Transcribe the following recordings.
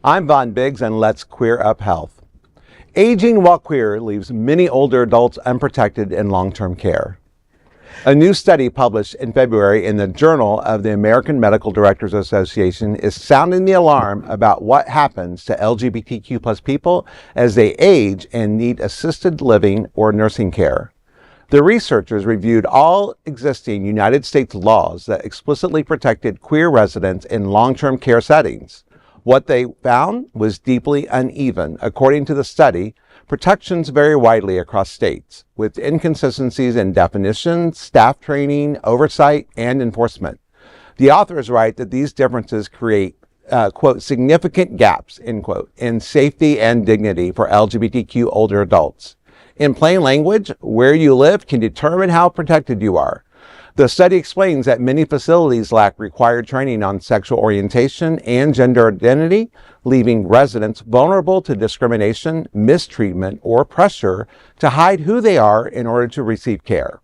I'm Von Biggs, and let's queer up health. Aging while queer leaves many older adults unprotected in long-term care. A new study published in February in the Journal of the American Medical Directors Association is sounding the alarm about what happens to LGBTQ plus people as they age and need assisted living or nursing care. The researchers reviewed all existing United States laws that explicitly protected queer residents in long-term care settings. What they found was deeply uneven. According to the study, protections vary widely across states, with inconsistencies in definitions, staff training, oversight, and enforcement. The authors write that these differences create, quote, significant gaps, end quote, in safety and dignity for LGBTQ older adults. In plain language, where you live can determine how protected you are. The study explains that many facilities lack required training on sexual orientation and gender identity, leaving residents vulnerable to discrimination, mistreatment, or pressure to hide who they are in order to receive care.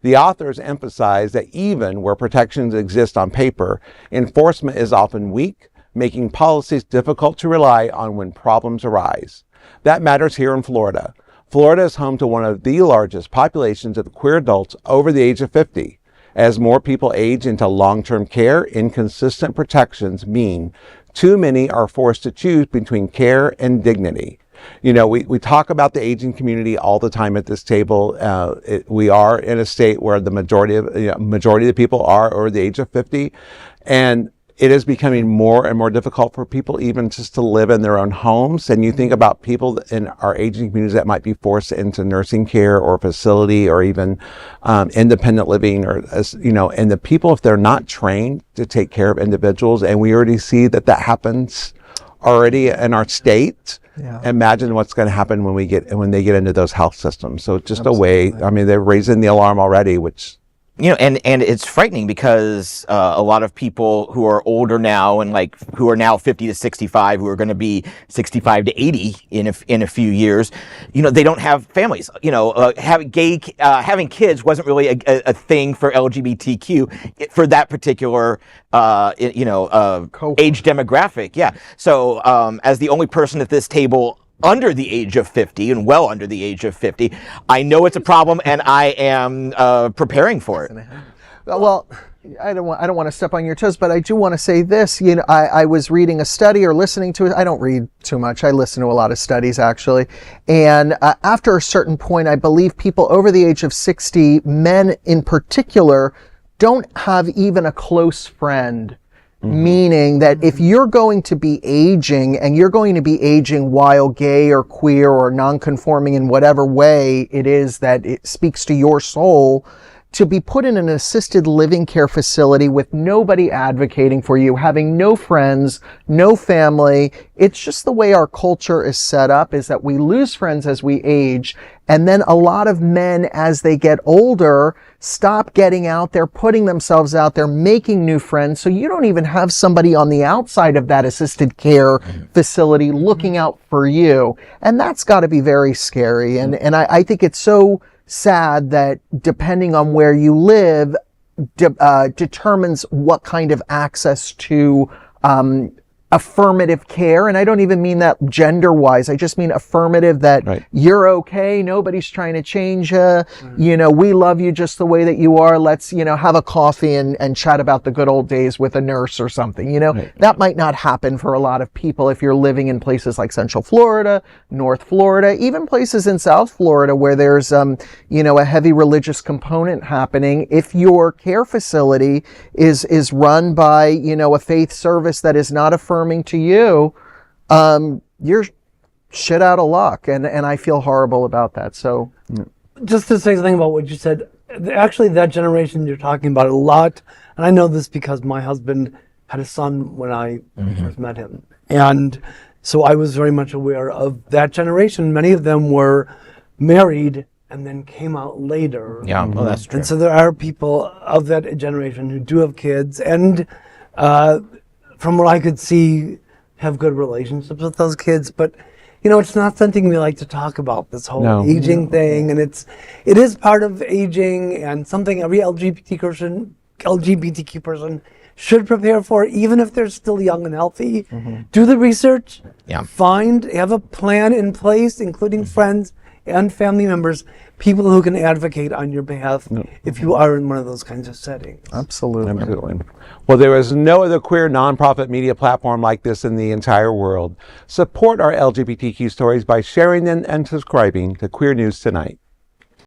The authors emphasize that even where protections exist on paper, enforcement is often weak, making policies difficult to rely on when problems arise. That matters here in Florida. Florida is home to one of the largest populations of queer adults over the age of 50. As more people age into long-term care, inconsistent protections mean too many are forced to choose between care and dignity. You know, we talk about the aging community all the time at this table. We are in a state where the majority of the people are over the age of 50, and it is becoming more and more difficult for people even just to live in their own homes. And you think about people in our aging communities that might be forced into nursing care or facility or even independent living, or, and the people, if they're not trained to take care of individuals, and we already see that happens already in our state. Yeah. Imagine what's going to happen when they get into those health systems. So just Absolutely. A way, I mean, they're raising the alarm already, which, and it's frightening because a lot of people who are older now and who are now 50 to 65, who are going to be 65 to 80 in a few years, they don't have families. Having kids wasn't really a thing for LGBTQ for that particular age demographic. Yeah. So as the only person at this table under the age of 50 and well under the age of 50, I know it's a problem and I am preparing for it. Well, I don't want to step on your toes, but I do want to say this. I was reading a study or listening to it. I don't read too much. I listen to a lot of studies, actually. And after a certain point, I believe people over the age of 60, men in particular, don't have even a close friend. Mm-hmm. Meaning that if you're going to be aging, and you're going to be aging while gay or queer or non-conforming in whatever way it is that it speaks to your soul, to be put in an assisted living care facility with nobody advocating for you, having no friends, no family. It's just the way our culture is set up, is that we lose friends as we age. And then a lot of men, as they get older, stop getting out there, putting themselves out there, making new friends. So you don't even have somebody on the outside of that assisted care facility looking out for you. And that's got to be very scary. And I think it's so sad that depending on where you live determines what kind of access to affirmative care. And I don't even mean that gender-wise. I just mean affirmative, that right. You're okay. Nobody's trying to change you. Mm-hmm. We love you just the way that you are. Let's, have a coffee and chat about the good old days with a nurse or something. Right. That might not happen for a lot of people if you're living in places like Central Florida, North Florida, even places in South Florida where there's, a heavy religious component happening. If your care facility is run by, a faith service that is not affirming to you, you're shit out of luck, and I feel horrible about that. So, just to say something about what you said, actually, that generation you're talking about a lot, and I know this because my husband had a son when I first met him, and so I was very much aware of that generation. Many of them were married and then came out later. Yeah, well, that's true. And so there are people of that generation who do have kids, and from what I could see, have good relationships with those kids, but it's not something we like to talk about, this whole aging thing, and it is part of aging and something every LGBTQ person should prepare for, even if they're still young and healthy. Do the research, have a plan in place, including friends and family members, people who can advocate on your behalf if you are in one of those kinds of settings. Absolutely. Well, there is no other queer nonprofit media platform like this in the entire world. Support our LGBTQ stories by sharing them and subscribing to Queer News Tonight.